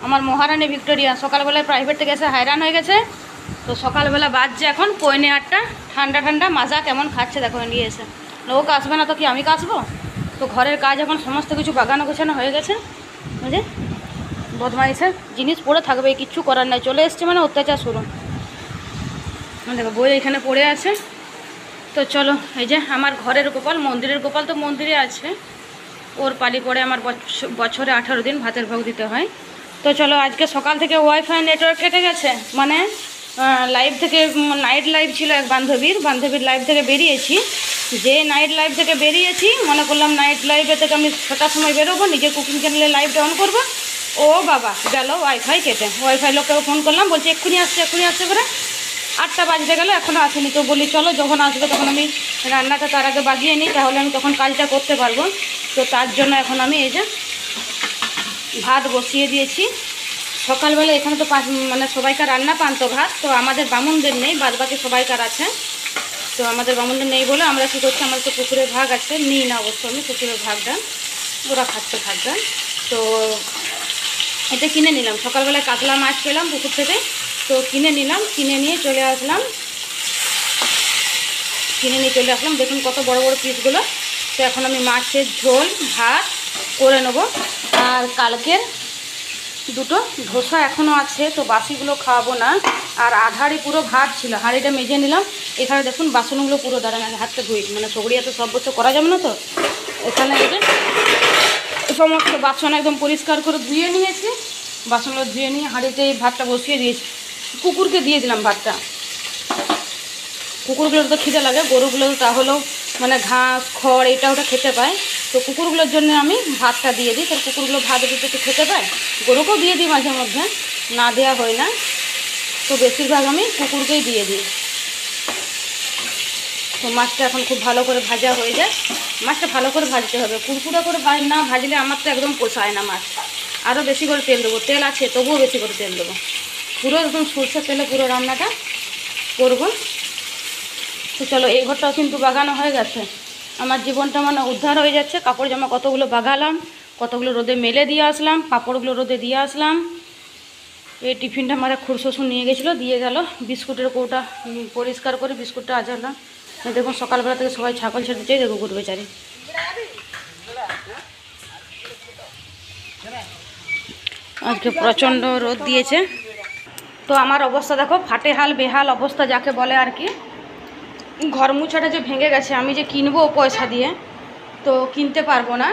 আমার মহারানী ভিক্টোরিয়া সকালবেলায় প্রাইভেট থেকে এসে হায়রান হয়ে গেছে। তো সকালবেলা বাজছে এখন 8:45, ঠান্ডা ঠান্ডা মাজা কেমন খাচ্ছে দেখো নিয়ে এসে। ও কাশবে না তো কি আমি কাশবো? তো ঘরের কাজ এখন সমস্ত কিছু বাগানো গোছানো হয়ে গেছে। বুঝে বদমাইশের জিনিস পড়ে থাকবে, কিচ্ছু করার নাই, চলে এসছে মানে অত্যাচার শুরু। দেখো বই এখানে পড়ে আছে। তো চলো, এই যে আমার ঘরের গোপাল, মন্দিরের গোপাল তো মন্দিরে আছে, ওর পালি পড়ে আমার বছরে 18 দিন ভাতের ভোগ দিতে হয়। তো চলো, আজকে সকাল থেকে ওয়াইফাই নেটওয়ার্ক কেটে গেছে, মানে লাইভ থেকে নাইট লাইভ ছিল এক বান্ধবীর লাইভ থেকে বেরিয়েছি। যে নাইট লাইভ থেকে বেরিয়েছি মনে করলাম নাইট লাইভে থেকে আমি 6টার সময় বেরোবো, নিজের কুকিং চ্যানেলে লাইভটা অন করবো। ও বাবা, গেল ওয়াইফাই কেটে। ওয়াইফাই লোককে ফোন করলাম, বলছি এক্ষুনি আসছে করে। 8টা বাজতে গেল, এখনও আসেনি। তো বলি চলো যখন আসবে তখন আমি রান্নাটা তার আগে বাগিয়ে নিই, তাহলে আমি তখন কাজটা করতে পারবো। তো তার জন্য এখন আমি এই যে ভাত বসিয়ে দিয়েছি। সকালবেলা এখানে তো মানে সবাইকার রান্না পান্ত ভাত, তো আমাদের বামুনদের নেই, বাদ বাকি সবাইকার আছে। তো আমাদের বামুনদের নেই বলে আমরা কী করছি, আমার তো পুকুরের ভাগ আছে, নিই না অবশ্য আমি পুকুরের ভাগটা, ওরা খাচ্ছে ভাগটা। তো এটা কিনে নিলাম, সকালবেলায় কাতলা মাছ পেলাম পুকুর থেকে, তো কিনে নিলাম, কিনে নিয়ে চলে আসলাম। দেখুন কত বড় বড় পিসগুলো। তো এখন আমি মাছের ঝোল ভাত করে নেব। আর কালকের দুটো ধোসা এখনও আছে, তো বাসিগুলো খাওয়াবো না। আর আধারই পুরো ভাত ছিল, হাঁড়িটা মেজে নিলাম। এখানে দেখুন বাসনগুলো পুরো দাঁড়ানো, হাতটা ধুই, মানে সগড়িয়া তো সব বছর করা যাবে না। তো এখানে সমস্ত বাসন একদম পরিষ্কার করে ধুয়ে নিয়েছি। বাসনগুলো ধুয়ে নিয়ে হাঁড়িতে এই ভাতটা বসিয়ে দিয়েছি। কুকুরকে দিয়ে দিলাম ভাতটা। কুকুরগুলোর তো খিদে লাগে, গরুগুলো তাহলেও মানে ঘাস খড় এটা ওটা খেতে পায়। তো কুকুরগুলোর জন্য আমি ভাতটা দিয়ে দিই, তাহলে কুকুরগুলো ভাত দিতে একটু খেতে পায়। গরুকেও দিয়ে দিই মাঝে মধ্যে, না দেওয়া হয় না। তো বেশিরভাগ আমি কুকুরকেই দিয়ে দিই। তো মাছটা এখন খুব ভালো করে ভাজা হয়ে যায়। মাছটা ভালো করে ভাজতে হবে, কুরকুরা করে না ভাজলে আমার তো একদম পোষায় না মাছ। আরও বেশি করে তেল দেবো, তেল আছে তবুও বেশি করে তেল দেবো, পুরো একদম সরষের তেলে পুরো রান্নাটা করবো। তো চলো, এই ঘরটাও কিন্তু বাগানো হয়ে গেছে। আমার জীবনটা মানে উদ্ধার হয়ে যাচ্ছে। কাপড় জামা কতগুলো বাগালাম, কতগুলো রোদে মেলে দিয়ে আসলাম, পাঁপড়গুলো রোদে দিয়ে আসলাম। এই টিফিনটা আমার খুব শ্বশুর নিয়ে গেছিলো, দিয়ে গেল। বিস্কুটের কৌটা পরিষ্কার করে বিস্কুটটা আজালাম। দেখুন সকালবেলা থেকে সবাই ছাগল ছেড়ে চাই, দেখো গুড় বেচারি। আজকে প্রচণ্ড রোদ দিয়েছে। তো আমার অবস্থা দেখো, ফাটে হাল বেহাল অবস্থা যাকে বলে আর কি। ঘর মুছাটা যে ভেঙে গেছে, আমি যে কিনবো পয়সা দিয়ে, তো কিনতে পারবো না।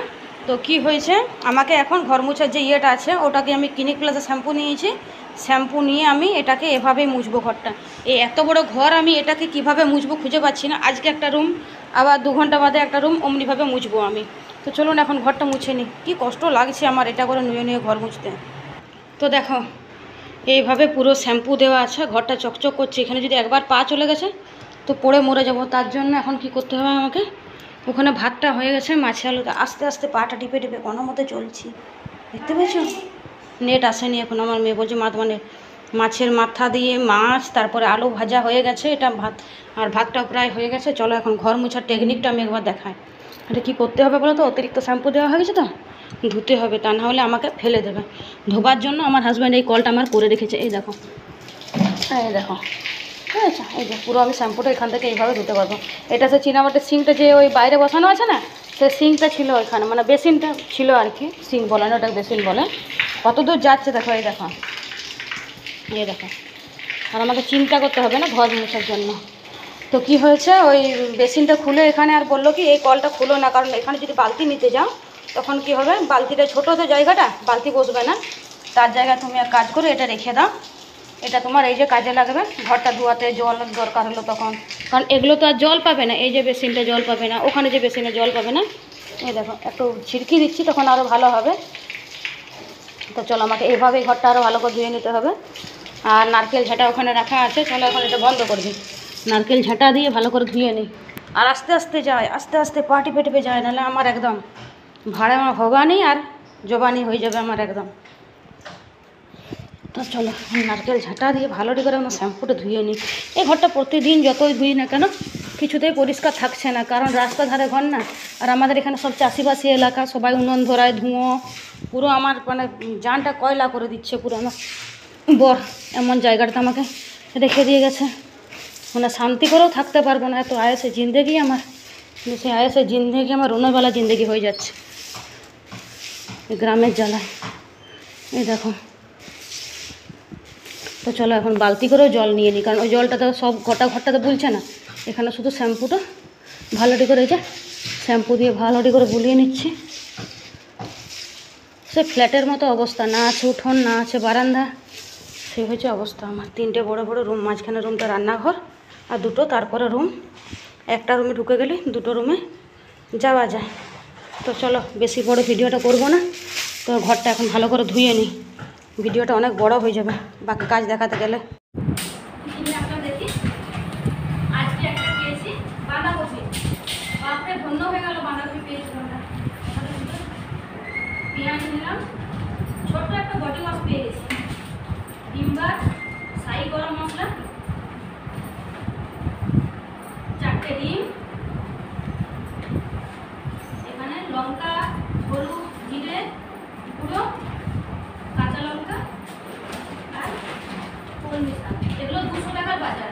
তো কি হয়েছে, আমাকে এখন ঘর মুছার যে ইয়েটা আছে ওটাকে আমি ক্লিনিক প্লাসে শ্যাম্পু নিয়েছি। শ্যাম্পু নিয়ে আমি এটাকে এভাবেই মুছবো ঘরটা। এই এত বড় ঘর আমি এটাকে কিভাবে মুছবো খুঁজে পাচ্ছি না। আজকে একটা রুম, আবার 2 ঘন্টা বাদে একটা রুম, অমনিভাবে মুছবো আমি। তো চলুন এখন ঘরটা মুছে নিই। কী কষ্ট লাগছে আমার এটা করে নিয়ে ঘর মুছতে। তো দেখো এইভাবে পুরো শ্যাম্পু দেওয়া আছে, ঘরটা চকচক করছে। এখানে যদি একবার পা চলে গেছে তো পড়ে মরে যাব। তার জন্য এখন কি করতে হবে আমাকে, ওখানে ভাতটা হয়ে গেছে, মাছে আলুতে আস্তে আস্তে পাটা টিপে টিপে কোনো মতে চলছি। দেখতে পেয়েছো, নেট আসেনি এখন। আমার মেয়ে বলছে মানে মাছের মাথা দিয়ে মাছ, তারপরে আলু ভাজা হয়ে গেছে, এটা ভাত। আর ভাতটাও প্রায় হয়ে গেছে। চলো এখন ঘর মোছার টেকনিকটা আমি একবার দেখাই। এটা কী করতে হবে বলো তো, অতিরিক্ত শ্যাম্পু দেওয়া হয়ে গেছে তো, ধুতে হবে, তা না হলে আমাকে ফেলে দেবে। ধোবার জন্য আমার হাজব্যান্ড এই কলটা আমার করে রেখেছে। এই দেখো, এই দেখো, ঠিক আছে। এই যে পুরো আমি শ্যাম্পুটা এখান থেকে এইভাবে ধুতে পারবো। এটা সে চীনামাটির সিঙ্কটা যে ওই বাইরে বসানো আছে না, সে সিঙ্কটা ছিল ওইখানে, মানে বেসিনটা ছিল আর কি। সিঙ্ক বলে না, ওটাকে বেসিন বলে। কত দূর যাচ্ছে দেখো, এই দেখো, এই দেখো। আর আমাকে চিন্তা করতে হবে না ঘর মোছার জন্য। তো কি হয়েছে, ওই বেসিনটা খুলে এখানে আর বললো কি এই কলটা খুলো না, কারণ এখানে যদি বালতি নিতে যাও তখন কি হবে, বালতিটা ছোটো তো জায়গাটা, বালতি বসবে না। তার জায়গায় তুমি এক কাজ করে এটা রেখে দাও, এটা তোমার এই যে কাজে লাগবে। ঘরটা ধোয়াতে জল দরকার হলো তখন, কারণ এগুলো তো আর জল পাবে না। এই যে বেসিনটা জল পাবে না, ওখানে যে বেসিনে জল পাবে না। এই দেখো একটু ছিড়কি দিচ্ছি, তখন আরও ভালো হবে। তো চলো, আমাকে এইভাবেই ঘরটা আরও ভালো করে ধুয়ে নিতে হবে। আর নারকেল ঝাঁটা ওখানে রাখা আছে, চলো এখন এটা বন্ধ করে দিই। নারকেল ঝাঁটা দিয়ে ভালো করে ধুয়ে নিই। আর আস্তে আস্তে যায়, আস্তে আস্তে পা টিপে টিপে যায়, নাহলে আমার একদম ভাড়া ভবানি আর জবানি হয়ে যাবে আমার একদম। তো চলো নারকেল ঝাঁটা দিয়ে ভালো করে আমার শ্যাম্পুটা ধুয়ে নিই। এই ঘরটা প্রতিদিন যতই ধুই না কেন কিছুতেই পরিষ্কার থাকছে না, কারণ রাস্তা ধারে ঘর না। আর আমাদের এখানে সব চাষিবাসী এলাকা, সবাই উনুন ধরায়, ধুঁয়ো পুরো আমার মানে জানটা কয়লা করে দিচ্ছে পুরো আমার বর। এমন জায়গাটা আমাকে রেখে দিয়ে গেছে, মানে শান্তি করেও থাকতে পারবো না, এত আয়েসে জিন্দেগি আমার। কিন্তু সেই আয়েসে জিন্দেগি আমার রুনোবেলা জিন্দেগি হয়ে যাচ্ছে এই গ্রামের জ্বালায়। এই দেখো, তো চলো এখন বালতি করেও জল নিয়ে নিই, কারণ ওই জলটা তো সব ঘরটা তো বুলছে না। এখানে শুধু শ্যাম্পুটা ভালোটি করে, এই যে শ্যাম্পু দিয়ে ভালোটি করে বুলিয়ে নিচ্ছি। সে ফ্ল্যাটের মতো অবস্থা, না আছে উঠোন, না আছে বারান্দা, সেই হয়েছে অবস্থা আমার। 3টে বড় বড় রুম, মাঝখানে রুমটা রান্নাঘর আর 2টো তারপরে রুম। একটা রুমে ঢুকে গেলে 2টো রুমে যাওয়া যায়। তো চলো বেশি বড় ভিডিওটা করব না, তো ঘরটা এখন ভালো করে ধুয়ে নিই, ভিডিওটা অনেক বড় হয়ে যাবে বাকি কাজ দেখাতে গেলে। দেখি আজকে একটা পেয়েছি বাঁধাকপি, বাপরে ধন্য হয়ে গেল বাঁধাকপি পেয়েছি। পেঁয়াজ নিলাম, ছোট্ট একটা বডি ওয়াশ পেয়ে গেছি, ডিম্বার, সাই গরম মশলা, 4টে ডিম, এখানে লঙ্কা, হলুদ, জিরে গুঁড়ো, কাঁচা লঙ্কা আর কলমি শাক। এগুলো 200 টাকার বাজার।